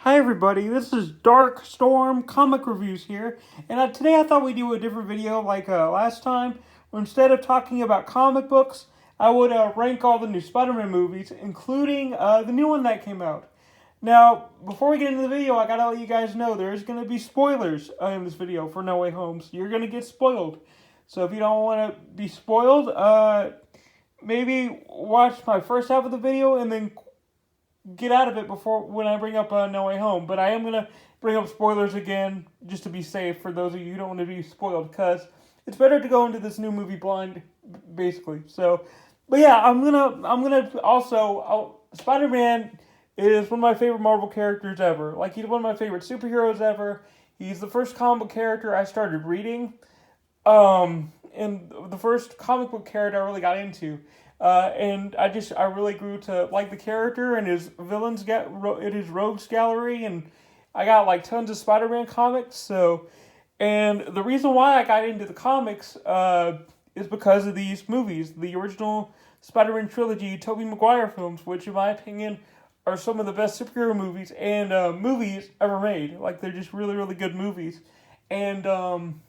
Hi everybody, this is Dark Storm Comic Reviews here, and today I thought we'd do a different video like last time, where instead of talking about comic books, I would rank all the new Spider-Man movies, including the new one that came out. Now, before we get into the video, I gotta let you guys know there's gonna be spoilers in this video for No Way Home, so you're gonna get spoiled. So if you don't want to be spoiled, maybe watch my first half of the video and then get out of it before when I bring up No Way Home. But I am gonna bring up spoilers again just to be safe for those of you who don't want to be spoiled, because it's better to go into this new movie blind, basically. So, but yeah, I'm gonna also Spider-Man is one of my favorite Marvel characters ever. Like, he's one of my favorite superheroes ever. He's the first comic book character I started reading, and the first comic book character I really got into. And I really grew to like the character and his his rogues gallery, and I got like tons of Spider-Man comics. So, and the reason why I got into the comics is because of these movies, the original Spider-Man trilogy, Tobey Maguire films, which in my opinion are some of the best superhero movies and movies ever made. Like, they're just really, really good movies. And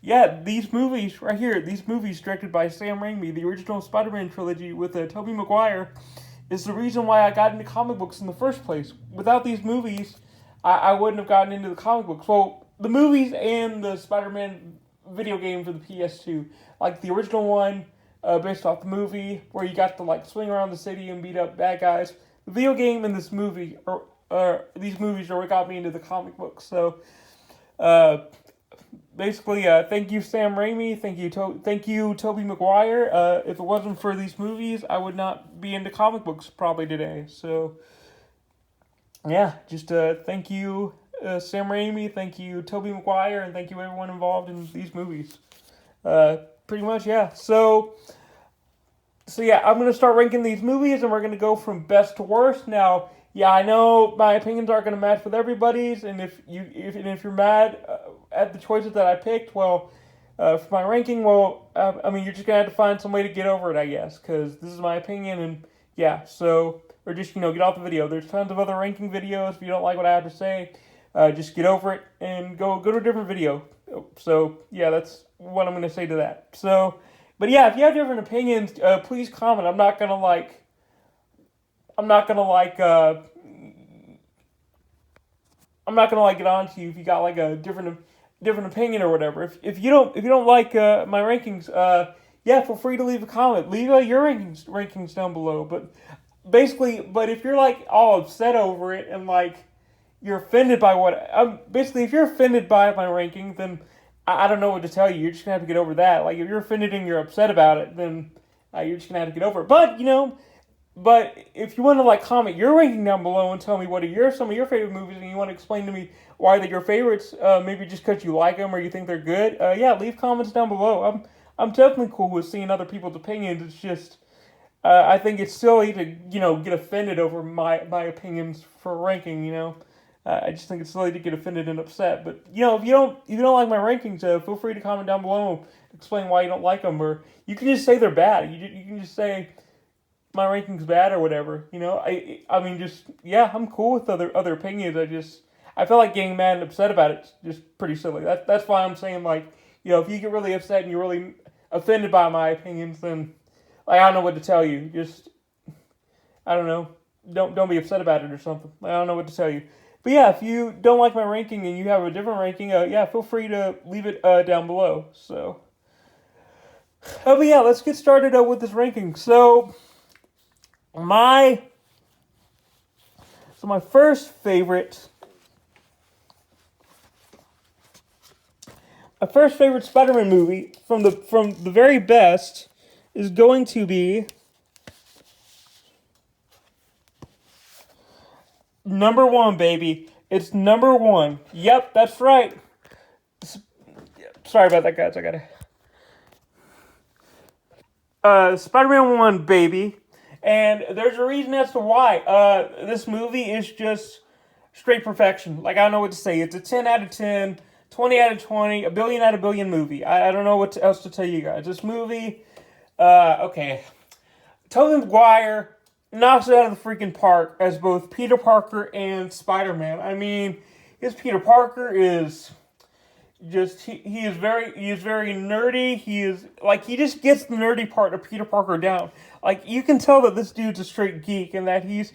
yeah, these movies right here, these movies directed by Sam Raimi, the original Spider-Man trilogy with Tobey Maguire, is the reason why I got into comic books in the first place. Without these movies, I wouldn't have gotten into the comic books. Well, the movies and the Spider-Man video game for the PS2. Like the original one, based off the movie, where you got to like swing around the city and beat up bad guys. The video game and this movie, these movies are what got me into the comic books. So, basically, thank you, Sam Raimi. Thank you, Tobey Maguire. If it wasn't for these movies, I would not be into comic books probably today. So, yeah, just thank you, Sam Raimi. Thank you, Tobey Maguire, and thank you everyone involved in these movies. Pretty much, yeah. So yeah, I'm gonna start ranking these movies, and we're gonna go from best to worst. Now, yeah, I know my opinions aren't gonna match with everybody's, and if you're mad at the choices that I picked, well, for my ranking, well, I mean, you're just gonna have to find some way to get over it, I guess, because this is my opinion, and yeah, so, or just, get off the video. There's tons of other ranking videos. If you don't like what I have to say, just get over it and go to a different video. So yeah, that's what I'm gonna say to that. So, but yeah, if you have different opinions, please comment. I'm not gonna get on to you if you got like a different opinion or whatever. If you don't like my rankings, yeah, feel free to leave a comment. Leave your rankings down below. But if you're like all upset over it and like you're offended by if you're offended by my ranking, then I don't know what to tell you. You're just gonna have to get over that. Like, if you're offended and you're upset about it, then you're just gonna have to get over it. But if you want to like comment your ranking down below and tell me what are some of your favorite movies, and you want to explain to me why they're your favorites, maybe just because you like them or you think they're good, yeah, leave comments down below. I'm definitely cool with seeing other people's opinions. It's just I think it's silly to get offended over my opinions for ranking. I just think it's silly to get offended and upset. But if you don't like my rankings, feel free to comment down below and explain why you don't like them, or you can just say they're bad. You can just say my ranking's bad or whatever. I mean, just, yeah, I'm cool with other opinions. I feel like getting mad and upset about it's just pretty silly. That's why I'm saying, like, if you get really upset and you're really offended by my opinions, then like, I don't know what to tell you. Just, I don't know. Don't be upset about it or something. I don't know what to tell you. But yeah, if you don't like my ranking and you have a different ranking, yeah, feel free to leave it down below. So, but yeah, let's get started with this ranking. So my first favorite Spider-Man movie from the very best is going to be number one, baby. It's number one. Yep, that's right. Sorry about that, guys. I gotta Spider-Man 1, baby. And there's a reason as to why. This movie is just straight perfection. Like, I don't know what to say. It's a 10 out of 10, 20 out of 20, a billion out of billion movie. I don't know what else to tell you guys. This movie, okay. Tobey Maguire knocks it out of the freaking park as both Peter Parker and Spider-Man. I mean, his Peter Parker is just he is very nerdy. He just gets the nerdy part of Peter Parker down. Like, you can tell that this dude's a straight geek and that he's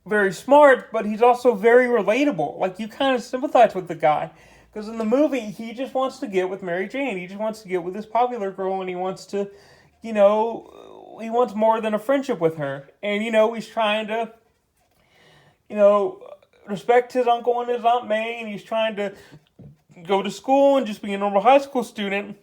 very smart, but he's also very relatable. Like, you kind of sympathize with the guy. Because in the movie, he just wants to get with Mary Jane. He just wants to get with this popular girl, and he wants to, he wants more than a friendship with her. And, he's trying to, respect his uncle and his Aunt May, and he's trying to go to school and just be a normal high school student.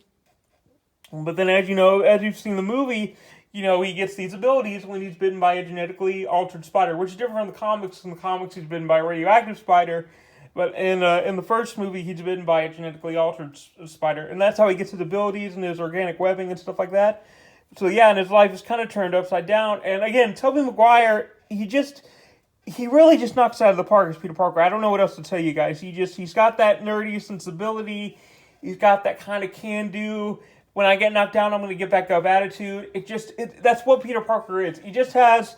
But then, as you've seen the movie, he gets these abilities when he's bitten by a genetically altered spider, which is different from the comics. In the comics, he's bitten by a radioactive spider. But in the first movie, he's bitten by a genetically altered spider. And that's how he gets his abilities and his organic webbing and stuff like that. So, yeah, and his life is kind of turned upside down. And, again, Tobey Maguire, he really just knocks it out of the park as Peter Parker. I don't know what else to tell you guys. He's got that nerdy sensibility. He's got that kind of can-do, when I get knocked down, I'm going to get back up attitude. That's what Peter Parker is. He just has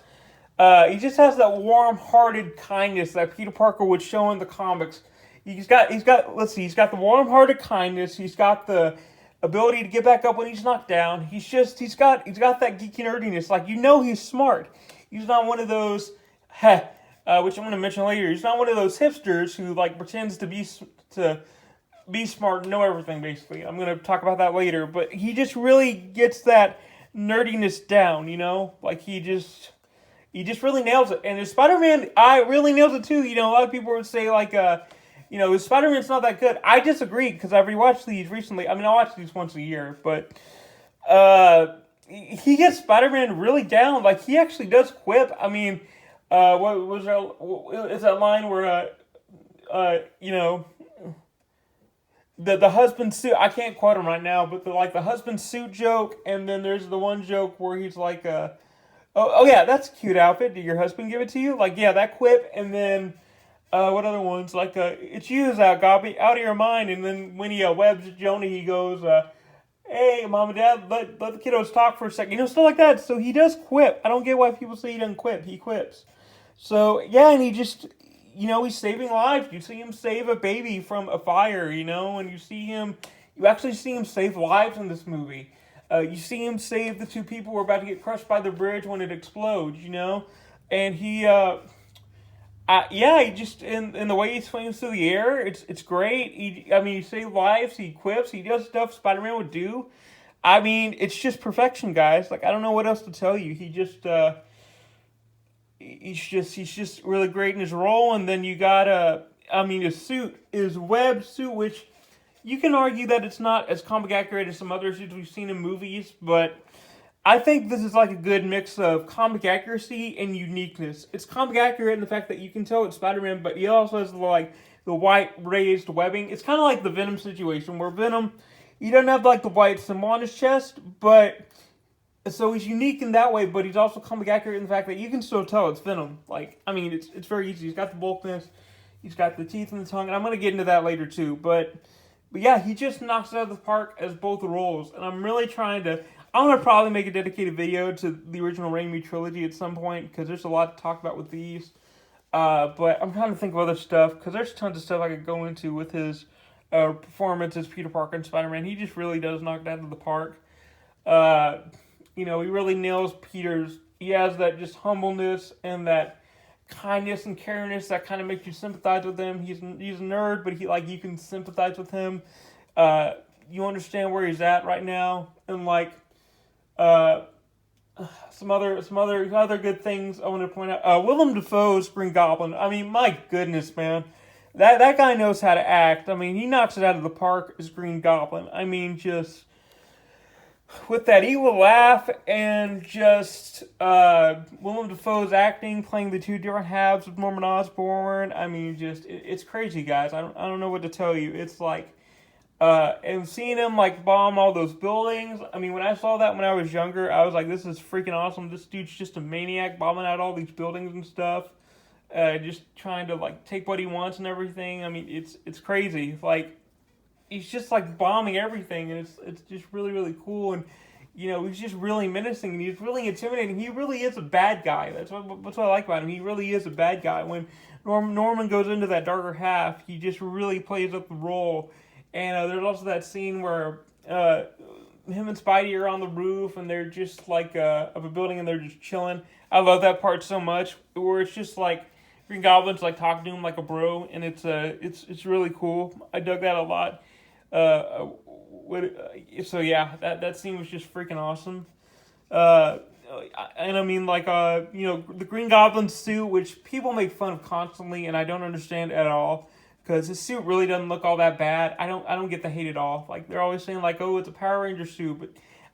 that warm-hearted kindness that Peter Parker would show in the comics. He's got the warm-hearted kindness. He's got the ability to get back up when he's knocked down. He's got that geeky nerdiness. Like, he's smart. He's not one of those, which I'm going to mention later. He's not one of those hipsters who pretends to be smart and know everything, basically. I'm going to talk about that later. But he just really gets that nerdiness down, he just really nails it. And his Spider-Man, I really nails it too. A lot of people would say, his Spider-Man's not that good. I disagree, because I've rewatched these recently. I mean, I watch these once a year, but he gets Spider-Man really down. Like, he actually does quip. I mean, what was that? Is that line where, the husband suit, I can't quote him right now, but the husband suit joke, and then there's the one joke where he's like, oh yeah, that's a cute outfit. Did your husband give it to you? Like, yeah, that quip. And then, what other ones? Like, it's you, Zach, out of your mind. And then when he webs Joni, he goes, hey, mom and dad, let the kiddos talk for a second. Stuff like that. So he does quip. I don't get why people say he doesn't quip. He quips. So, yeah, and he just, he's saving lives. You see him save a baby from a fire, and you actually see him save lives in this movie. You see him save the two people who are about to get crushed by the bridge when it explodes, and he just in the way he swings through the air, it's great. He saves lives, he quips, he does stuff Spider-Man would do. I mean, it's just perfection, guys. Like, I don't know what else to tell you. He's just really great in his role. And then you got his web suit, which you can argue that it's not as comic accurate as some other suits we've seen in movies, but I think this is like a good mix of comic accuracy and uniqueness. It's comic accurate in the fact that you can tell it's Spider-Man, but he also has the white raised webbing. It's kind of like the Venom situation, where Venom, he doesn't have the white symbol on his chest, but so he's unique in that way, but he's also comic accurate in the fact that you can still tell it's Venom. It's very easy. He's got the bulkiness, he's got the teeth and the tongue, and I'm going to get into that later too, But yeah, he just knocks it out of the park as both roles. And I'm really I'm going to probably make a dedicated video to the original Rami trilogy at some point, because there's a lot to talk about with these. But I'm trying to think of other stuff, because there's tons of stuff I could go into with his performance as Peter Parker and Spider-Man. He just really does knock it out of the park. He really nails Peter's. He has that just humbleness and that kindness and caringness that kind of makes you sympathize with him. He's a nerd, but you can sympathize with him. You understand where he's at right now, and some other good things I want to point out. Willem Dafoe's Green Goblin. I mean, my goodness, man, that guy knows how to act. I mean, he knocks it out of the park as Green Goblin. I mean, just with that evil laugh and just Willem Dafoe's acting, playing the two different halves of Norman Osborn. I mean, it's crazy, guys. I don't know what to tell you. It's and seeing him bomb all those buildings. I mean, when I saw that when I was younger, I was like, this is freaking awesome. This dude's just a maniac, bombing out all these buildings and stuff. Just trying to take what he wants and everything. I mean, it's crazy. He's just bombing everything, and it's just really, really cool. And he's just really menacing and he's really intimidating. He really is a bad guy. That's what I like about him. He really is a bad guy. When Norman goes into that darker half, he just really plays up the role. And there's also that scene where him and Spidey are on the roof and they're just like of a building and they're just chilling. I love that part so much, where it's just like Green Goblin's like talking to him like a bro, and it's really cool. I dug that a lot. So yeah, that scene was just freaking awesome. And I mean, like, the Green Goblin suit, which people make fun of constantly, and I don't understand at all, because his suit really doesn't look all that bad. I don't get the hate at all. Like, they're always saying, like, oh, it's a Power Ranger suit, but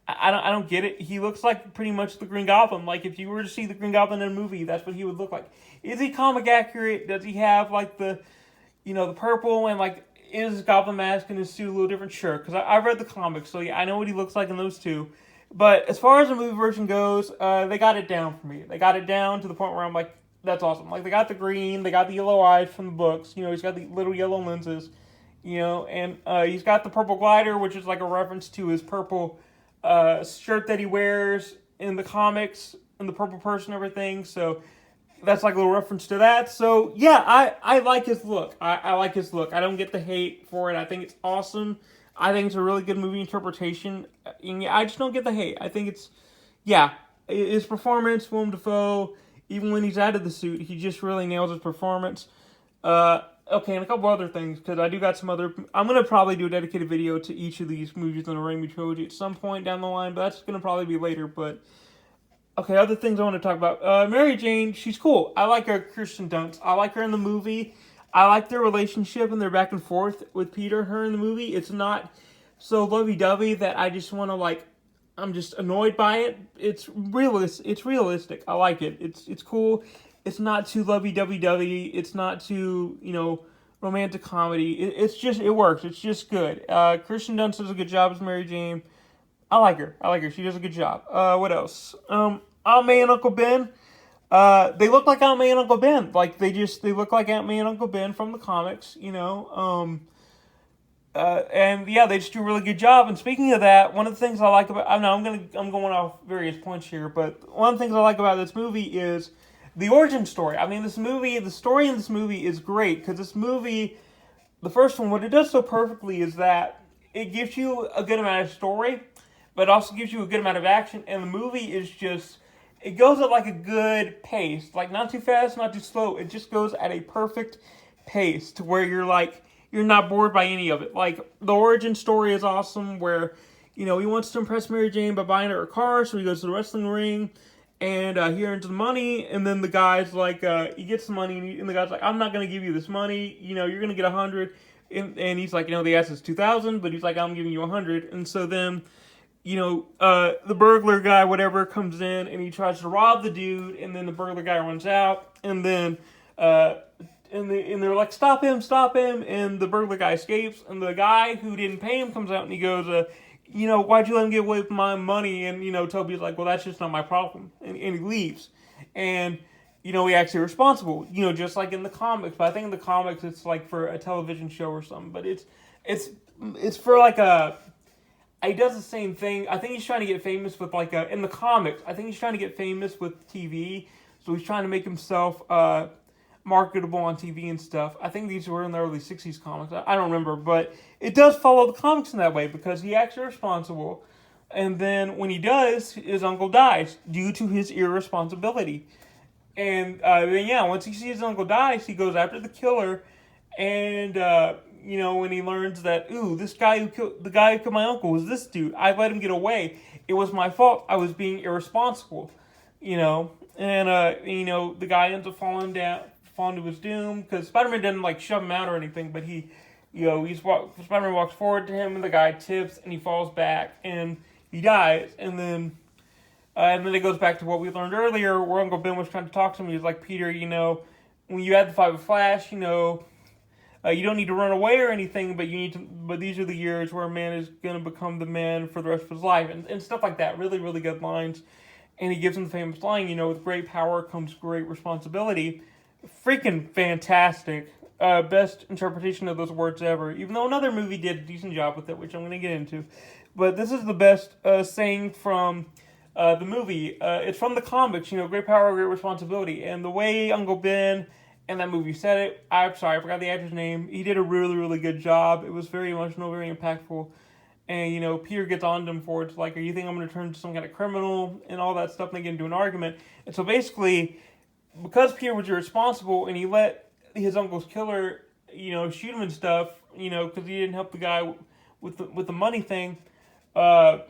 I don't get it. He looks like pretty much the Green Goblin. Like, if you were to see the Green Goblin in a movie, that's what he would look like. Is he comic accurate? Does he have, like, the purple and, like, is his Goblin mask and his suit a little different? Sure, because I read the comics, so yeah, I know what he looks like in those two. But as far as the movie version goes, they got it down for me. They got it down to the point where I'm like, that's awesome. Like, they got the green, they got the yellow eyes from the books. He's got the little yellow lenses, and he's got the purple glider, which is like a reference to his purple shirt that he wears in the comics, and the purple purse and everything. So that's like a little reference to that. So yeah, I like his look. I like his look. I don't get the hate for it. I think it's awesome. I think it's a really good movie interpretation. And I just don't get the hate. I think it's, his performance, Willem Dafoe, even when he's out of the suit, he just really nails his performance. Okay, and a couple other things, because I do got some other... I'm going to probably do a dedicated video to each of these movies in the Rami Trilogy at some point down the line, but that's going to probably be later, but... Okay, other things I want to talk about. Mary Jane, she's cool. I like her, Kirsten Dunst. I like her in the movie. I like their relationship and their back and forth with Peter and her in the movie. It's not so lovey-dovey that I just want to, I'm just annoyed by it. It's realistic. I like it. It's cool. It's not too lovey-dovey-dovey. It's not too, romantic comedy. It works. It's just good. Kirsten Dunst does a good job as Mary Jane. I like her. She does a good job. What else? Aunt May and Uncle Ben. They look like Aunt May and Uncle Ben. Like, they look like Aunt May and Uncle Ben from the comics, and yeah, they just do a really good job. And speaking of that, one of the things I like about, I'm going off various points here, but one of the things I like about this movie is the origin story. I mean, the story in this movie is great, because this movie, the first one, what it does so perfectly is that it gives you a good amount of story, but it also gives you a good amount of action, and the movie is just, it goes at like a good pace, like not too fast, not too slow. It just goes at a perfect pace to where you're not bored by any of it. Like, the origin story is awesome, where, he wants to impress Mary Jane by buying her a car, so he goes to the wrestling ring, and he earns the money, and then the guy's like, he gets the money, and the guy's like, I'm not going to give you this money, you're going to get 100, and he's like, the ass is 2,000, but he's like, I'm giving you 100, and so then, the burglar guy, whatever, comes in, and he tries to rob the dude, and then the burglar guy runs out, and then, and they're like, stop him, and the burglar guy escapes, and the guy who didn't pay him comes out, and he goes, why'd you let him get away with my money? And, Toby's like, well, that's just not my problem, and he leaves, and, he actually responsible, just like in the comics, but I think in the comics, it's like for a television show or something, but it's for like he does the same thing. I think he's trying to get famous with in the comics, I think he's trying to get famous with TV, so he's trying to make himself, marketable on TV and stuff. I think these were in the early 60s comics. I don't remember, but it does follow the comics in that way, because he acts irresponsible, and then when he does, his uncle dies due to his irresponsibility. And then, once he sees his uncle dies, he goes after the killer, and when he learns that, this guy the guy who killed my uncle was this dude. I let him get away. It was my fault. I was being irresponsible, and the guy ends up falling to his doom, because Spider-Man doesn't shove him out or anything, but Spider-Man walks forward to him, and the guy tips, and he falls back, and he dies, and then it goes back to what we learned earlier, where Uncle Ben was trying to talk to him. He was like, Peter, when you had the fight with Flash, you don't need to run away or anything, but these are the years where a man is going to become the man for the rest of his life, and stuff like that. Really, really good lines. And he gives him the famous line, with great power comes great responsibility. Freaking fantastic. Best interpretation of those words ever. Even though another movie did a decent job with it, which I'm going to get into. but this is the best saying from the movie. It's from the comics, great power, great responsibility. And the way Uncle Ben and that movie said it, I'm sorry, I forgot the actor's name. He did a really, really good job. It was very emotional, very impactful. And, Peter gets on to him for it. It's like, are you think I'm going to turn into some kind of criminal and all that stuff? And they get into an argument. And so basically, because Peter was irresponsible and he let his uncle's killer, shoot him and stuff, because he didn't help the guy with the money thing. Yeah,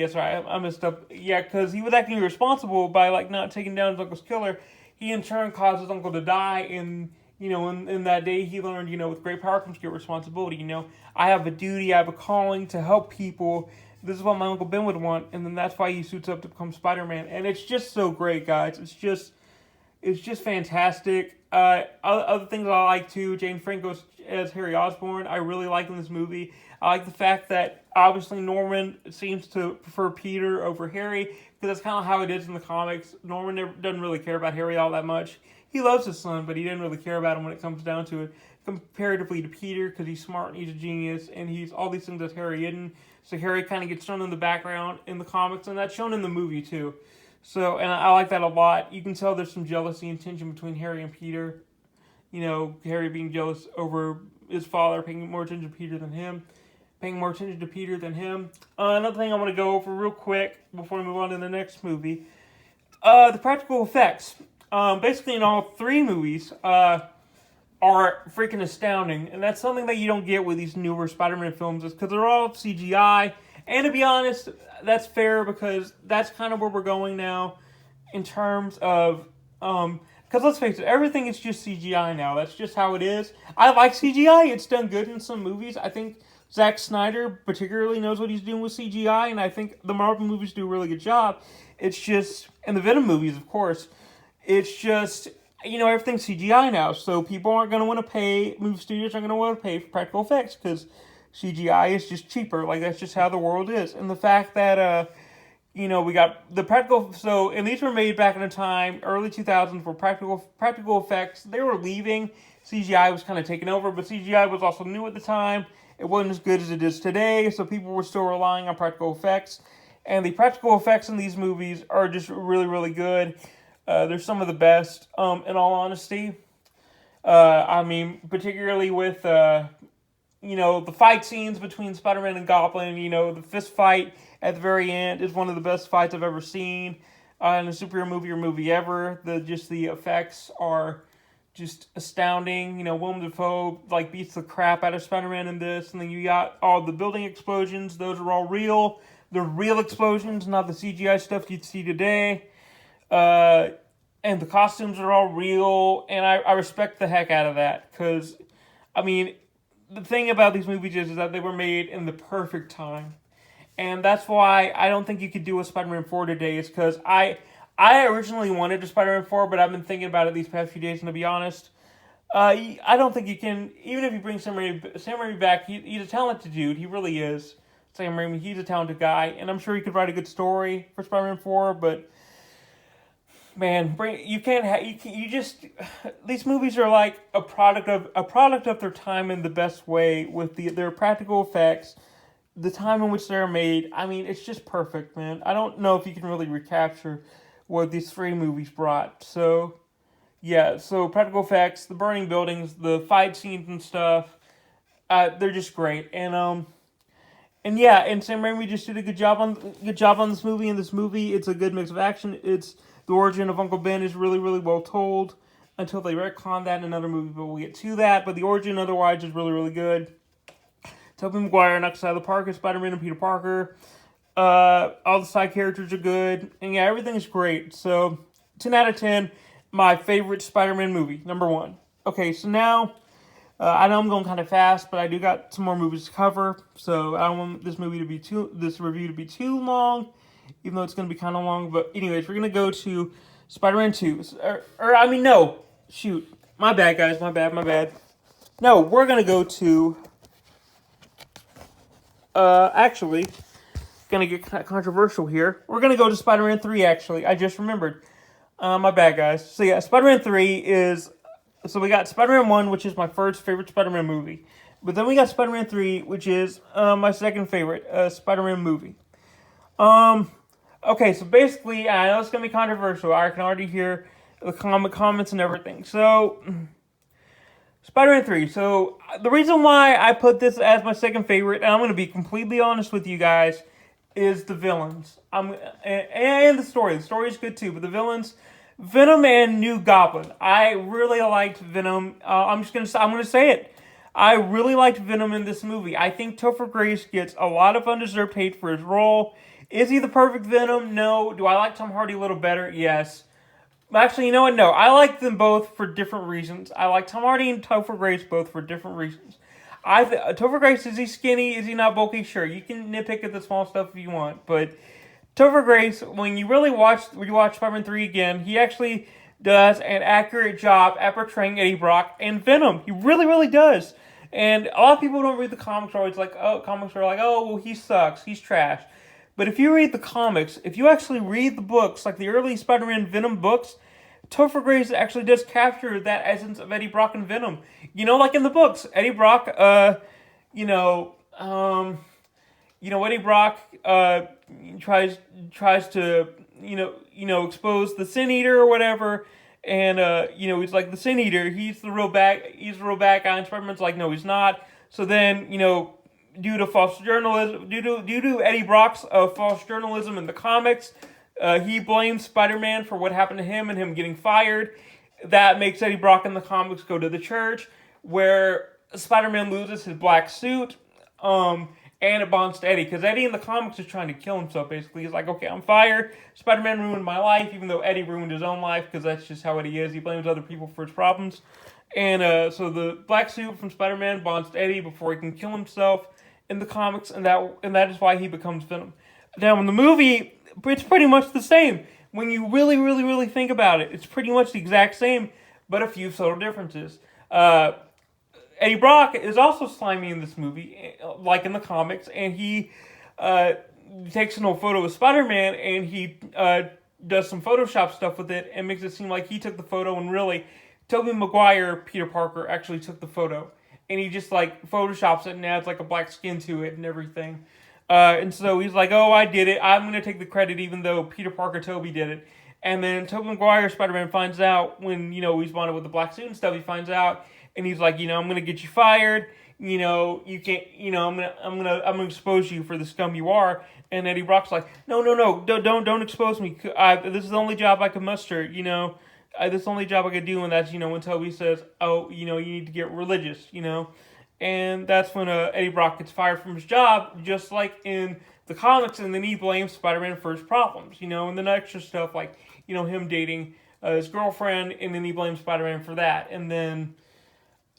sorry, I messed up. Yeah, because he was acting irresponsible by not taking down his uncle's killer. He in turn caused his uncle to die, and in that day he learned, with great power comes great responsibility. I have a duty, I have a calling to help people. This is what my Uncle Ben would want, and then that's why he suits up to become Spider-Man. And it's just so great, guys. It's just fantastic. Other things I like too, Jane Franco as Harry Osborn, I really like in this movie. I like the fact that obviously Norman seems to prefer Peter over Harry, because that's kind of how it is in the comics. Norman doesn't really care about Harry all that much. He loves his son, but he didn't really care about him when it comes down to it, comparatively to Peter, because he's smart and he's a genius, and he's all these things that Harry isn't. So Harry kind of gets shown in the background in the comics, and that's shown in the movie too. So, and I like that a lot. You can tell there's some jealousy and tension between Harry and Peter. Harry being jealous over his father, paying more attention to Peter than him. Another thing I want to go over real quick before we move on to the next movie. The practical effects. Basically in all three movies are freaking astounding. And that's something that you don't get with these newer Spider-Man films, is because they're all CGI. And to be honest, that's fair, because that's kind of where we're going now in terms of... because let's face it, everything is just CGI now. That's just how it is. I like CGI. It's done good in some movies. I think Zack Snyder particularly knows what he's doing with CGI, and I think the Marvel movies do a really good job. It's just... and the Venom movies, of course. It's just... everything's CGI now, so people aren't going to want to pay... movie studios aren't going to want to pay for practical effects, because CGI is just cheaper. That's just how the world is. And the fact that... we got the practical... so, and these were made back in a time, early 2000s, where practical effects, they were leaving. CGI was kind of taking over, but CGI was also new at the time. It wasn't as good as it is today, so people were still relying on practical effects. And the practical effects in these movies are just really, really good. They're some of the best, in all honesty. Particularly with, the fight scenes between Spider-Man and Goblin. The fist fight at the very end is one of the best fights I've ever seen in a superhero movie or movie ever. The effects are just astounding. Willem Dafoe beats the crap out of Spider-Man in this, and then you got all the building explosions. Those are all real. They're real explosions, not the CGI stuff you'd see today. And the costumes are all real, and I respect the heck out of that, because, the thing about these movies is that they were made in the perfect time. And that's why I don't think you could do a Spider-Man 4 today, is because I originally wanted a Spider-Man 4, but I've been thinking about it these past few days, and to be honest, I don't think you can, even if you bring Sam Raimi back, he's a talented dude, he really is. Sam Raimi, he's a talented guy, and I'm sure he could write a good story for Spider-Man 4, but, man, these movies are like a product of their time in the best way, with their practical effects, the time in which they're made. It's just perfect, man. I don't know if you can really recapture what these three movies brought. So, yeah, practical effects, the burning buildings, the fight scenes and stuff, they're just great. And Sam Raimi just did a good job on this movie. In this movie, it's a good mix of action. The origin of Uncle Ben is really, really well told, until they retcon that in another movie, but we'll get to that. But the origin otherwise is really, really good. Tobey Maguire knocks out of the park as Spider-Man and Peter Parker. All the side characters are good. And yeah, everything's great. So, 10 out of 10, my favorite Spider-Man movie, number 1. Okay, so now, I know I'm going kind of fast, but I do got some more movies to cover. So, I don't want this review to be too long, even though it's going to be kind of long. But anyways, we're going to go to Spider-Man 2. No. Shoot. My bad, guys. My bad. No, we're going to go to... actually, going to get controversial here. We're going to go to Spider-Man 3, actually. I just remembered. My bad, guys. So, yeah, Spider-Man 3 is... So, we got Spider-Man 1, which is my first favorite Spider-Man movie. But then we got Spider-Man 3, which is my second favorite Spider-Man movie. Okay, so basically, I know it's going to be controversial. I can already hear the comments and everything. So, Spider-Man 3. So, the reason why I put this as my second favorite, and I'm going to be completely honest with you guys, is the villains. And the story. The story is good too, but the villains, Venom and New Goblin. I really liked Venom. I'm gonna say it. I really liked Venom in this movie. I think Topher Grace gets a lot of undeserved hate for his role. Is he the perfect Venom? No. Do I like Tom Hardy a little better? Yes. Actually, you know what? No. I like them both for different reasons. I like Tom Hardy and Topher Grace both for different reasons. Topher Grace, is he skinny? Is he not bulky? Sure. You can nitpick at the small stuff if you want. But Topher Grace, when you watch Spider-Man 3 again, he actually does an accurate job at portraying Eddie Brock and Venom. He really, really does. And a lot of people don't read the comics. Are always like, oh, well, he sucks. He's trash. But if you read the comics, if you actually read the books, like the early Spider-Man Venom books, Topher Grace actually does capture that essence of Eddie Brock and Venom. You know, like in the books, Eddie Brock, Eddie Brock tries to expose the Sin Eater or whatever, and he's like the Sin Eater. He's the real bad guy, and Spider-Man's like, no, he's not. So then due to false journalism, due to Eddie Brock's false journalism in the comics, he blames Spider-Man for what happened to him and him getting fired. That makes Eddie Brock in the comics go to the church, where Spider-Man loses his black suit, and it bonds to Eddie, because Eddie in the comics is trying to kill himself, basically. He's like, okay, I'm fired. Spider-Man ruined my life, even though Eddie ruined his own life, because that's just how Eddie is. He blames other people for his problems. And so the black suit from Spider-Man bonds to Eddie before he can kill himself in the comics, and that is why he becomes Venom. Now, in the movie, it's pretty much the same. When you really, really, really think about it, it's pretty much the exact same, but a few subtle differences. Eddie Brock is also slimy in this movie, like in the comics, and he takes an old photo of Spider-Man, and he does some Photoshop stuff with it, and makes it seem like he took the photo, and really, Tobey Maguire, Peter Parker, actually took the photo. And he just, like, Photoshops it and adds, like, a black skin to it and everything. And so he's like, oh, I did it. I'm going to take the credit even though Peter Parker, Tobey did it. And then Tobey Maguire, Spider-Man, finds out when, he's bonded with the black suit and stuff. He finds out, and he's like, I'm going to get you fired. You can't, I'm gonna expose you for the scum you are. And Eddie Brock's like, no, don't expose me. This is the only job I can muster, this is the only job I could do, and that's, when Toby says, oh, you need to get religious, and that's when Eddie Brock gets fired from his job, just like in the comics, and then he blames Spider-Man for his problems, and then extra stuff like, him dating his girlfriend, and then he blames Spider-Man for that, and then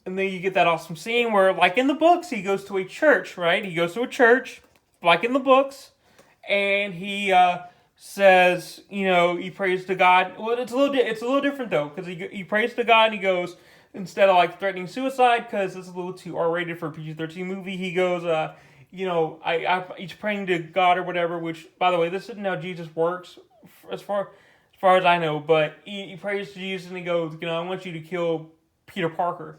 you get that awesome scene where, like in the books, he goes to a church, right? He goes to a church, like in the books, and he says, he prays to God. Well, it's a little different though, because he prays to God and he goes, instead of like threatening suicide, because it's a little too R-rated for a PG-13 movie, he goes, he's praying to God or whatever, which, by the way, this isn't how Jesus works, as far as I know, but he prays to Jesus and he goes, I want you to kill Peter Parker,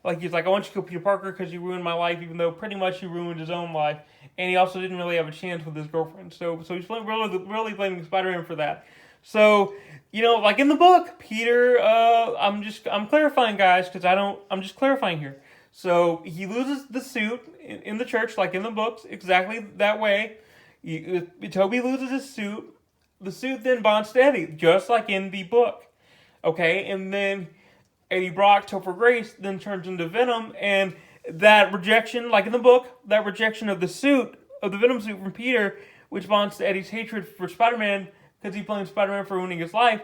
like he's like, I want you to kill Peter Parker because you ruined my life, even though pretty much he ruined his own life, and he also didn't really have a chance with his girlfriend. So he's really blaming Spider-Man for that. So like in the book, Peter, I'm clarifying, guys, because I'm just clarifying here. So he loses the suit in the church, like in the books, exactly that way. Toby loses his suit. The suit then bonds to Eddie, just like in the book. Okay, and then Eddie Brock, Topher Grace, then turns into Venom, and that rejection, like in the book, that rejection of the suit, of the Venom suit from Peter, which bonds to Eddie's hatred for Spider-Man, because he blames Spider-Man for ruining his life,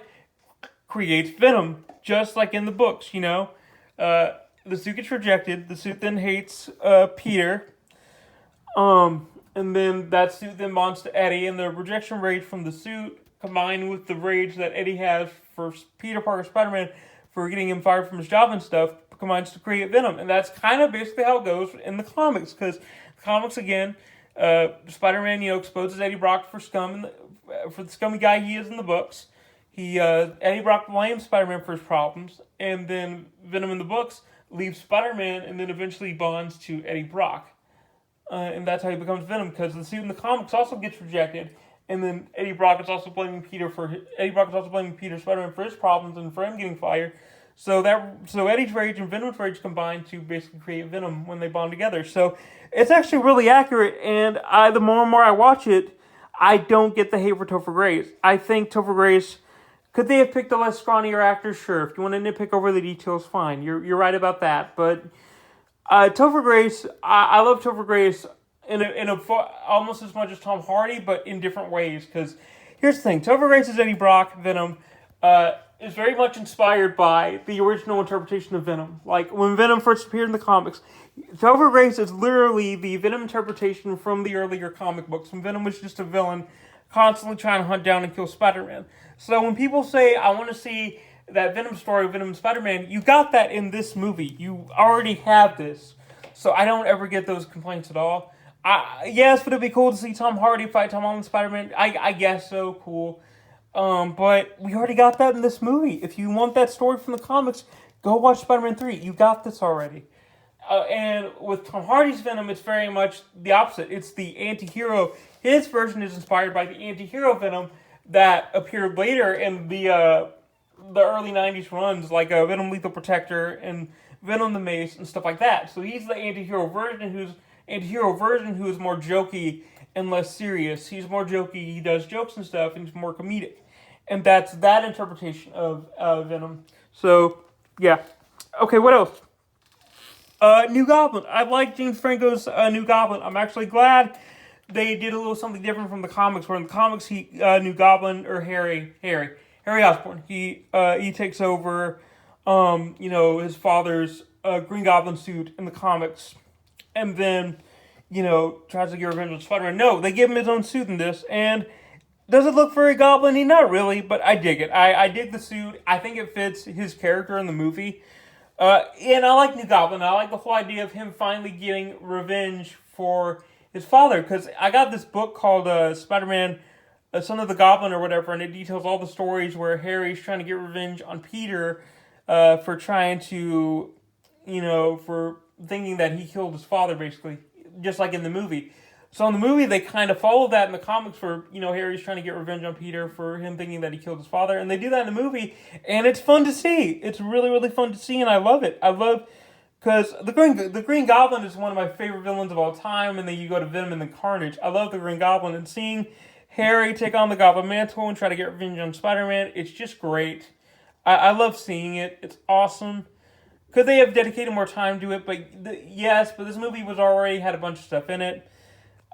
creates Venom, just like in the books, The suit gets rejected, the suit then hates Peter, and then that suit then bonds to Eddie, and the rejection rage from the suit, combined with the rage that Eddie has for Peter Parker Spider-Man, for getting him fired from his job and stuff, combines to create Venom. And that's kind of basically how it goes in the comics, because the comics, again, Spider-Man, exposes Eddie Brock for for the scummy guy he is in the books. Eddie Brock blames Spider-Man for his problems, and then Venom in the books leaves Spider-Man and then eventually bonds to Eddie Brock. And that's how he becomes Venom, because the suit in the comics also gets rejected, and then Eddie Brock is also blaming Peter Spider-Man for his problems and for him getting fired. So Eddie's rage and Venom's rage combine to basically create Venom when they bond together. So it's actually really accurate, and the more and more I watch it, I don't get the hate for Topher Grace. I think Topher Grace, could they have picked a less scrawnier actor? Sure. If you want to nitpick over the details, fine. You're right about that. But Topher Grace, I love Topher Grace almost as much as Tom Hardy, but in different ways. Because here's the thing: Topher Grace's Eddie Brock Venom is very much inspired by the original interpretation of Venom. Like when Venom first appeared in the comics, Topher Grace is literally the Venom interpretation from the earlier comic books, when Venom was just a villain constantly trying to hunt down and kill Spider-Man. So when people say, I want to see that Venom story, Venom and Spider-Man, you got that in this movie. You already have this. So I don't ever get those complaints at all. Yes, would it be cool to see Tom Hardy fight Tom Holland Spider-Man? I guess so, cool. But we already got that in this movie. If you want that story from the comics, go watch Spider-Man 3. You got this already. And with Tom Hardy's Venom, it's very much the opposite. It's the anti-hero. His version is inspired by the anti-hero Venom that appeared later in the early 90s runs, like Venom Lethal Protector and Venom the Mace and stuff like that. So he's the anti-hero version who is more jokey and less serious. He's more jokey, he does jokes and stuff, and he's more comedic. And that's that interpretation of Venom. So, yeah. Okay, what else? New Goblin. I like James Franco's New Goblin. I'm actually glad they did a little something different from the comics, where in the comics, New Goblin, or Harry Osborn, he takes over, his father's Green Goblin suit in the comics, and then, tries to get revenge on Spider-Man. No, they give him his own suit in this, and does it look very goblin-y? Not really, but I dig it. I dig the suit. I think it fits his character in the movie. And I like New Goblin. I like the whole idea of him finally getting revenge for his father, because I got this book called Spider-Man, Son of the Goblin or whatever, and it details all the stories where Harry's trying to get revenge on Peter for trying to, for thinking that he killed his father, basically, just like in the movie. So in the movie, they kind of follow that in the comics where, Harry's trying to get revenge on Peter for him thinking that he killed his father. And they do that in the movie, and it's fun to see. It's really, really fun to see, and I love it. Because the Green Goblin is one of my favorite villains of all time, and then you go to Venom and then Carnage. I love the Green Goblin, and seeing Harry take on the Goblin Mantle and try to get revenge on Spider-Man, it's just great. I love seeing it. It's awesome. Could they have dedicated more time to it? But yes, but this movie had a bunch of stuff in it.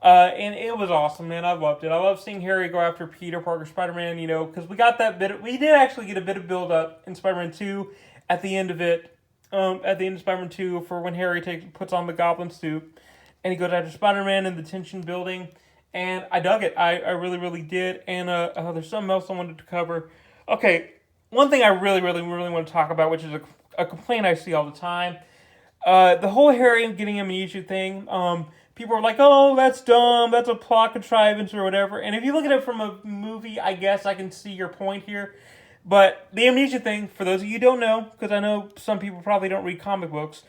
And it was awesome, man. I loved it. I love seeing Harry go after Peter Parker Spider-Man, because we got that bit. We did actually get a bit of build-up in Spider-Man 2 at the end of it. At the end of Spider-Man 2 for when Harry puts on the Goblin suit and he goes after Spider-Man and the tension building. And I dug it. I really, really did. And there's something else I wanted to cover. Okay, one thing I really, really, really want to talk about, which is a complaint I see all the time. The whole Harry getting amnesia thing. People are like, oh, that's dumb, that's a plot contrivance or whatever. And if you look at it from a movie, I guess I can see your point here. But the amnesia thing, for those of you who don't know, because I know some people probably don't read comic books,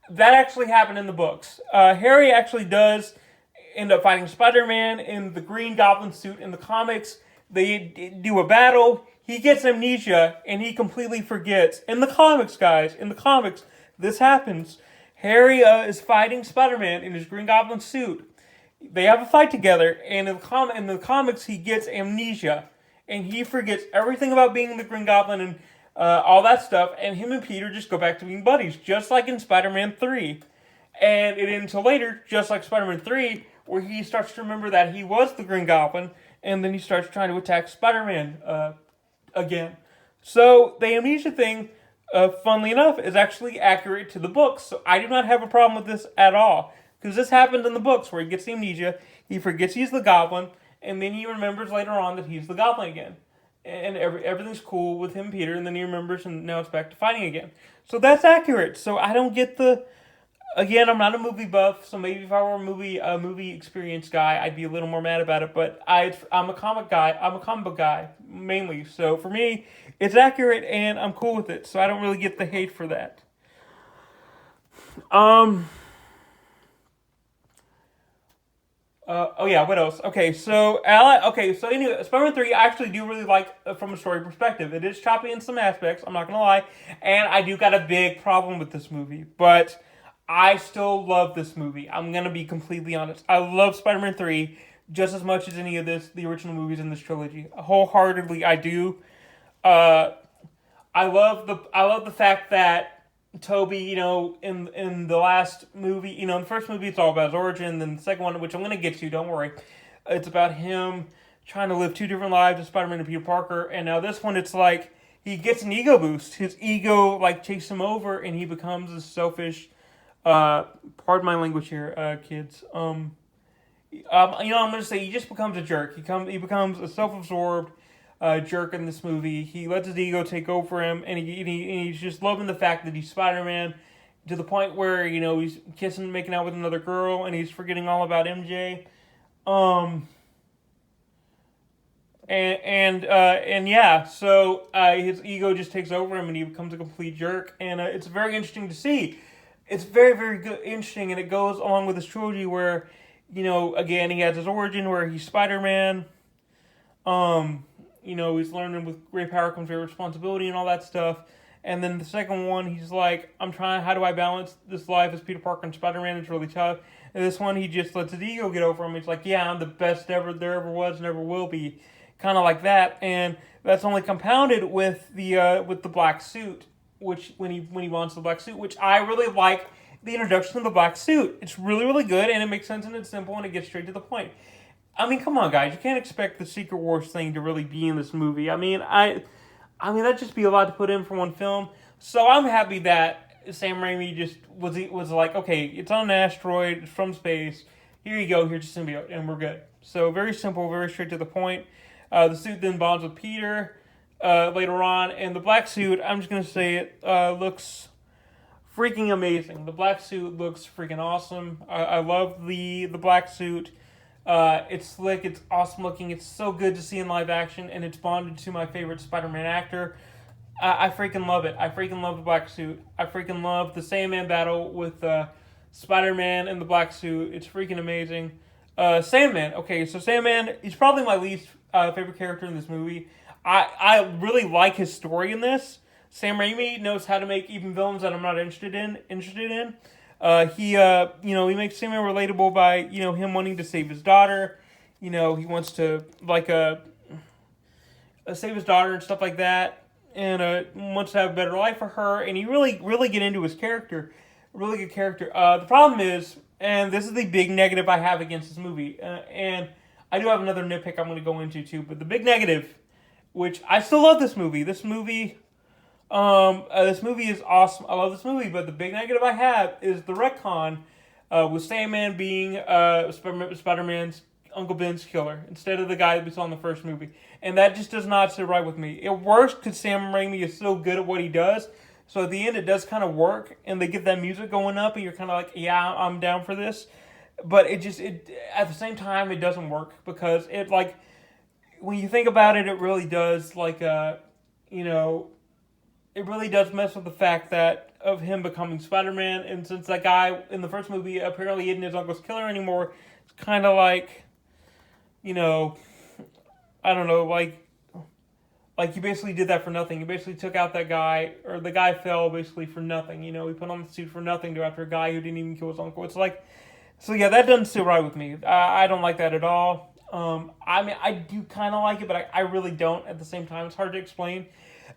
that actually happened in the books. Harry actually does end up fighting Spider-Man in the Green Goblin suit in the comics. They do a battle, he gets amnesia, and he completely forgets. In the comics, guys, this happens. Harry is fighting Spider-Man in his Green Goblin suit. They have a fight together, and in the comics, he gets amnesia. And he forgets everything about being the Green Goblin and all that stuff, and him and Peter just go back to being buddies, just like in Spider-Man 3. And it isn't until later, just like Spider-Man 3, where he starts to remember that he was the Green Goblin, and then he starts trying to attack Spider-Man again. So, the amnesia thing, funnily enough, is actually accurate to the books. So I do not have a problem with this at all. Because this happened in the books where he gets the amnesia, he forgets he's the Goblin, and then he remembers later on that he's the Goblin again. And everything's cool with him, Peter, and then he remembers, and now it's back to fighting again. So that's accurate. So I don't get again, I'm not a movie buff, so maybe if I were a movie experience guy, I'd be a little more mad about it, but I'm a comic book guy, mainly. So for me, it's accurate, and I'm cool with it, so I don't really get the hate for that. Um. Oh yeah, what else? So anyway, Spider-Man 3 I actually do really like from a story perspective. It is choppy in some aspects, I'm not gonna lie, and I do got a big problem with this movie, but I still love this movie. I'm gonna be completely honest. I love Spider-Man 3 just as much as any of the original movies in this trilogy. Wholeheartedly, I do. Uh, I love the fact that Toby, in the last movie, in the first movie, it's all about his origin. Then the second one, which I'm gonna get to, don't worry, it's about him trying to live two different lives as Spider-Man and Peter Parker. And now this one, it's like he gets an ego boost. His ego like takes him over, and he becomes a selfish. Pardon my language here, kids. I'm gonna say he just becomes a jerk. He becomes a self-absorbed jerk in this movie. He lets his ego take over him, and he's just loving the fact that he's Spider-Man to the point where he's kissing, making out with another girl, and he's forgetting all about MJ. Um, and yeah, so his ego just takes over him, and he becomes a complete jerk, and it's very interesting to see. It's very very good, interesting, and it goes along with this trilogy where, again he has his origin where he's Spider-Man. Um, he's learning with great power comes great responsibility and all that stuff. And then the second one, he's like, how do I balance this life as Peter Parker and Spider-Man? It's really tough. And this one, he just lets his ego get over him. He's like, yeah, I'm the best there ever was, never will be. Kind of like that. And that's only compounded with the black suit, which when he wants the black suit, which I really like the introduction of the black suit. It's really, really good, and it makes sense, and it's simple, and it gets straight to the point. I mean, come on, guys. You can't expect the Secret Wars thing to really be in this movie. That'd just be a lot to put in for one film. So I'm happy that Sam Raimi just was like, okay, it's on an asteroid, it's from space. Here you go, here's a symbiote, and we're good. So very simple, very straight to the point. The suit then bonds with Peter later on, and the black suit, I'm just gonna say it, looks freaking amazing. The black suit looks freaking awesome. I love the black suit. It's slick, it's awesome looking, it's so good to see in live action, and it's bonded to my favorite Spider-Man actor. I freaking love it. I freaking love the black suit. I freaking love the Sandman battle with Spider-Man in the black suit. It's freaking amazing. Sandman. Okay, so Sandman, he's probably my least favorite character in this movie. I really like his story in this. Sam Raimi knows how to make even villains that I'm not interested in. He makes Sandman relatable by, him wanting to save his daughter. He wants to, save his daughter and stuff like that. And wants to have a better life for her. And he really, really get into his character. Really good character. The problem is, and this is the big negative I have against this movie, and I do have another nitpick I'm going to go into too, but the big negative, which I still love this movie. This movie is awesome. I love this movie, but the big negative I have is the retcon with Sandman being Spider-Man's Uncle Ben's killer instead of the guy that we saw in the first movie. And that just does not sit right with me. It works because Sam Raimi is so good at what he does. So at the end, it does kind of work, and they get that music going up, and you're kind of like, yeah, I'm down for this. But at the same time, it doesn't work because when you think about it, it really does it really does mess with the fact that of him becoming Spider-Man, and since that guy in the first movie apparently isn't his uncle's killer anymore, it's kind of like, I don't know, like he basically did that for nothing. He basically took out that guy, or the guy fell basically for nothing. He put on the suit for nothing to go after a guy who didn't even kill his uncle. It's like, so yeah, that doesn't sit right with me. I don't like that at all. I do kind of like it, but I really don't at the same time. It's hard to explain.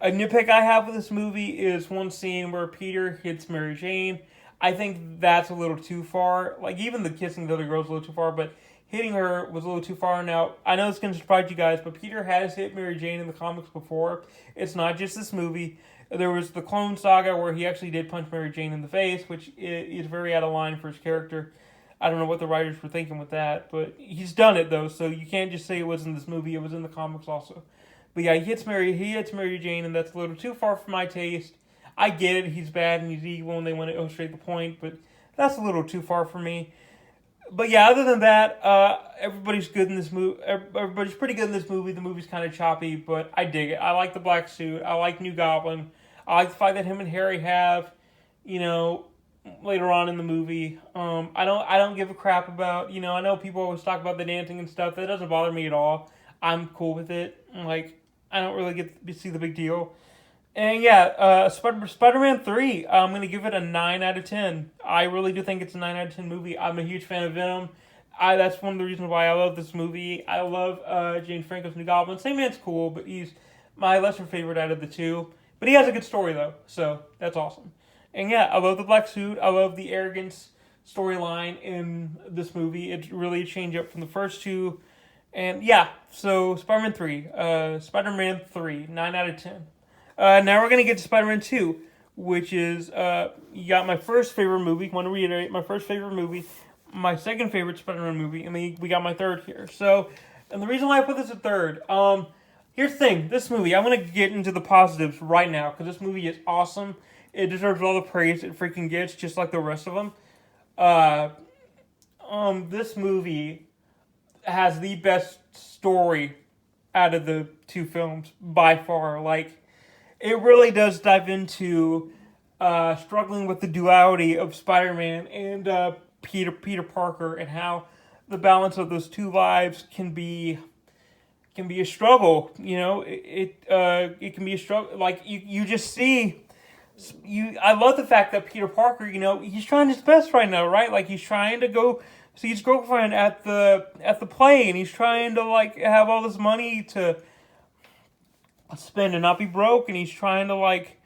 A nitpick I have with this movie is one scene where Peter hits Mary Jane. I think that's a little too far. Like, even the kissing the other girl is a little too far, but hitting her was a little too far. Now, I know it's going to surprise you guys, but Peter has hit Mary Jane in the comics before. It's not just this movie. There was the Clone Saga where he actually did punch Mary Jane in the face, which is very out of line for his character. I don't know what the writers were thinking with that, but he's done it, though, so you can't just say it was in this movie. It was in the comics also. But yeah, he hits Mary Jane, and that's a little too far for my taste. I get it, he's bad and he's evil, and they want to illustrate the point, but that's a little too far for me. But yeah, other than that, everybody's good in this movie. Everybody's pretty good in this movie. The movie's kind of choppy, but I dig it. I like the black suit. I like New Goblin. I like the fight that him and Harry have. later on in the movie. I don't give a crap about, I know people always talk about the dancing and stuff. That doesn't bother me at all. I'm cool with it. Like, I don't really get to see the big deal. And yeah, Spider-Man 3, I'm going to give it a 9 out of 10. I really do think it's a 9 out of 10 movie. I'm a huge fan of Venom. That's one of the reasons why I love this movie. I love James Franco's New Goblin. Same man's cool, but he's my lesser favorite out of the two. But he has a good story, though, so that's awesome. And yeah, I love the black suit. I love the arrogance storyline in this movie. It really changed up from the first two. And yeah, so Spider-Man 3, 9 out of 10. Now we're going to get to Spider-Man 2, which is, you got my first favorite movie. I want to reiterate, my first favorite movie, my second favorite Spider-Man movie, and then we got my third here. So, and the reason why I put this at third, here's the thing. This movie, I'm going to get into the positives right now, because this movie is awesome. It deserves all the praise it freaking gets, just like the rest of them. This movie has the best story out of the two films, by far. Like, it really does dive into struggling with the duality of Spider-Man and Peter Parker, and how the balance of those two lives can be a struggle. It can be a struggle. Like, you just see. I love the fact that Peter Parker, he's trying his best right now, right? Like, he's trying to go see his girlfriend at the play, and he's trying to, like, have all this money to spend and not be broke, and he's trying to, like,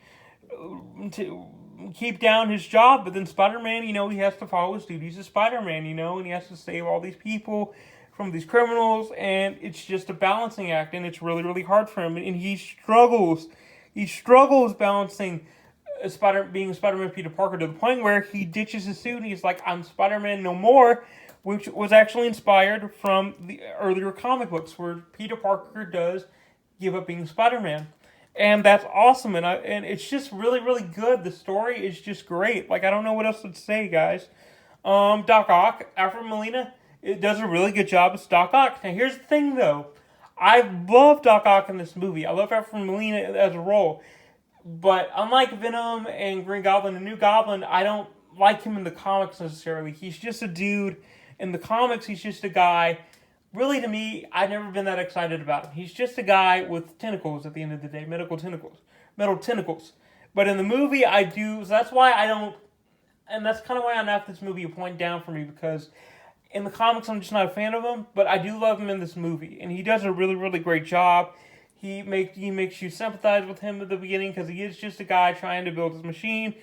to keep down his job. But then Spider-Man, he has to follow his duties as Spider-Man, and he has to save all these people from these criminals, and it's just a balancing act, and it's really, really hard for him, and he struggles balancing being Spider-Man Peter Parker, to the point where he ditches his suit and he's like, I'm Spider-Man no more, which was actually inspired from the earlier comic books where Peter Parker does give up being Spider-Man. And that's awesome, and it's just really, really good. The story is just great. Like, I don't know what else to say, guys. Doc Ock, Alfred Molina, it does a really good job as Doc Ock. Now, here's the thing, though. I love Doc Ock in this movie. I love Alfred Molina as a role. But unlike Venom and Green Goblin and New Goblin, I don't like him in the comics necessarily. He's just a dude. In the comics, he's just a guy. Really, to me, I've never been that excited about him. He's just a guy with tentacles at the end of the day. Metal tentacles. But in the movie, I do. So that's why I don't. And that's kind of why I knocked this movie a point down for me. Because in the comics, I'm just not a fan of him. But I do love him in this movie. And he does a really, really great job. He makes you sympathize with him at the beginning, because he is just a guy trying to build his machine.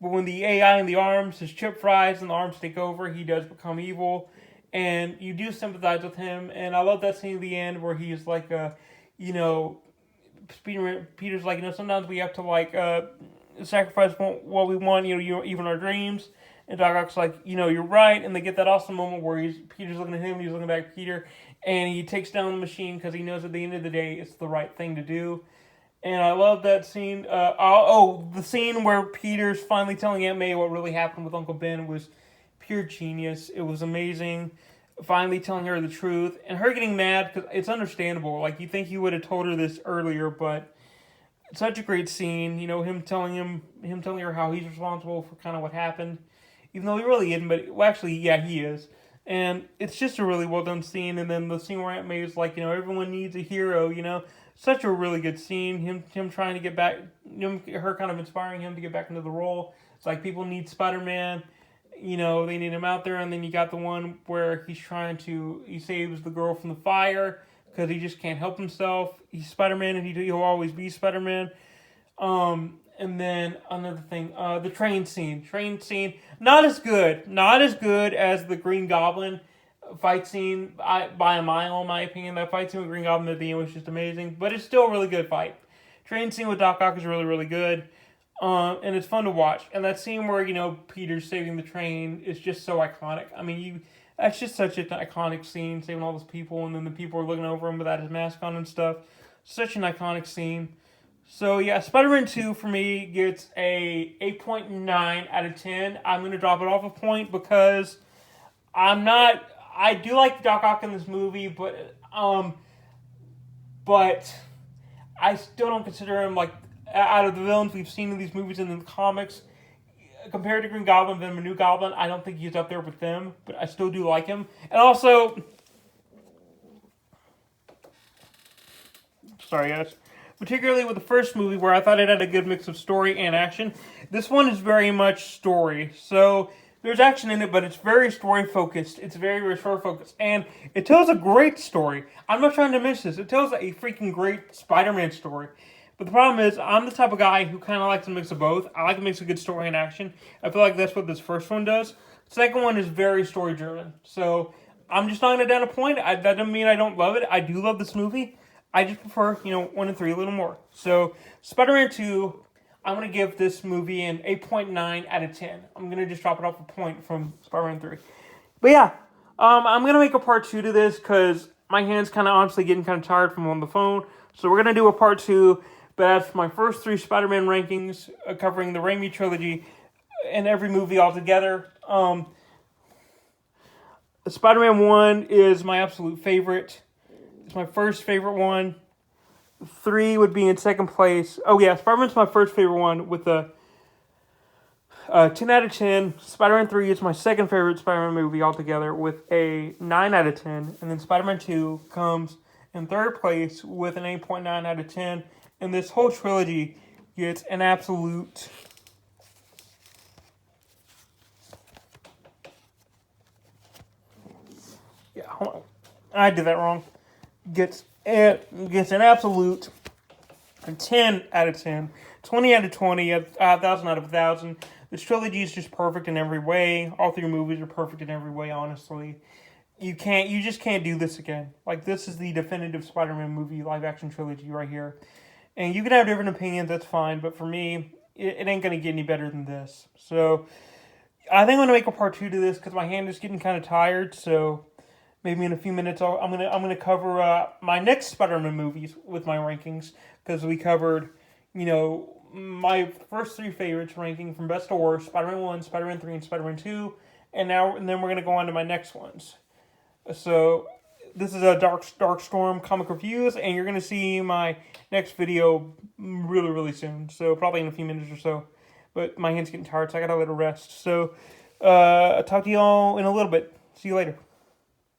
But when the AI and the arms, his chip fries and the arms take over, he does become evil. And you do sympathize with him. And I love that scene at the end where he's like, Peter's like, sometimes we have to, like, sacrifice what we want, even our dreams. And Doc Ock's like, you're right. And they get that awesome moment where Peter's looking at him, he's looking back at Peter. And he takes down the machine because he knows at the end of the day it's the right thing to do. And I love that scene. The scene where Peter's finally telling Aunt May what really happened with Uncle Ben was pure genius. It was amazing. Finally telling her the truth. And her getting mad, because it's understandable. Like, you think he would have told her this earlier, but it's such a great scene. Him telling her how he's responsible for kind of what happened. Even though he really isn't, but, well, actually, yeah, he is. And it's just a really well done scene. And then the scene where Aunt May is like, everyone needs a hero, Such a really good scene. Him trying to get back, her kind of inspiring him to get back into the role. It's like, people need Spider-Man. They need him out there. And then you got the one where he saves the girl from the fire because he just can't help himself. He's Spider-Man, and he'll always be Spider-Man. And then another thing, the train scene. Not as good as the Green Goblin fight scene by a mile, in my opinion. That fight scene with Green Goblin at the end was just amazing, but it's still a really good fight. Train scene with Doc Ock is really, really good, and it's fun to watch. And that scene where Peter's saving the train is just so iconic. I mean, that's just such an iconic scene, saving all those people, and then the people are looking over him without his mask on and stuff. Such an iconic scene. So yeah, Spider-Man 2 for me gets a 8.9 out of 10. I'm going to drop it off a point because I do like Doc Ock in this movie, but I still don't consider him, like, out of the villains we've seen in these movies and in the comics, compared to Green Goblin, Venom, and New Goblin, I don't think he's up there with them, but I still do like him. And also, sorry guys, particularly with the first movie where I thought it had a good mix of story and action, this one is very much story. So there's action in it, but it's very story focused. It's very, very story focused. And it tells a great story. I'm not trying to miss this. It tells a freaking great Spider-Man story. But the problem is, I'm the type of guy who kind of likes a mix of both. I like a mix of good story and action. I feel like that's what this first one does. The second one is very story-driven. So I'm just not going to down a point. That doesn't mean I don't love it. I do love this movie. I just prefer, 1 and 3 a little more. So Spider-Man 2, I'm going to give this movie an 8.9 out of 10. I'm going to just drop it off a point from Spider-Man 3. But yeah, I'm going to make a part 2 to this because my hand's kind of honestly getting kind of tired from on the phone. So we're going to do a part 2. But that's my first 3 Spider-Man rankings, covering the Rami trilogy and every movie altogether. Spider-Man 1 is my absolute favorite. It's my first favorite one. 3 would be in second place. Oh yeah, Spider-Man's my first favorite one with a 10 out of 10. Spider-Man 3 is my second favorite Spider-Man movie altogether with a 9 out of 10. And then Spider-Man 2 comes in third place with an 8.9 out of 10. And this whole trilogy gets an absolute... Yeah, hold on. I did that wrong. Gets an absolute 10 out of 10. 20 out of 20, 1,000 out of 1,000. This trilogy is just perfect in every way. All 3 movies are perfect in every way, honestly. You just can't do this again. Like, this is the definitive Spider-Man movie live-action trilogy right here. And you can have different opinions, that's fine. But for me, it ain't going to get any better than this. So, I think I'm going to make a part 2 to this because my hand is getting kind of tired. So, maybe in a few minutes, I'm gonna cover my next Spider-Man movies with my rankings. Because we covered, my first 3 favorites ranking from best to worst. Spider-Man 1, Spider-Man 3, and Spider-Man 2. And then we're going to go on to my next ones. So... This is a Dark Storm comic reviews, and you're going to see my next video really, really soon. So, probably in a few minutes or so. But my hand's getting tired, so I got to let it rest. So, I'll talk to y'all in a little bit. See you later.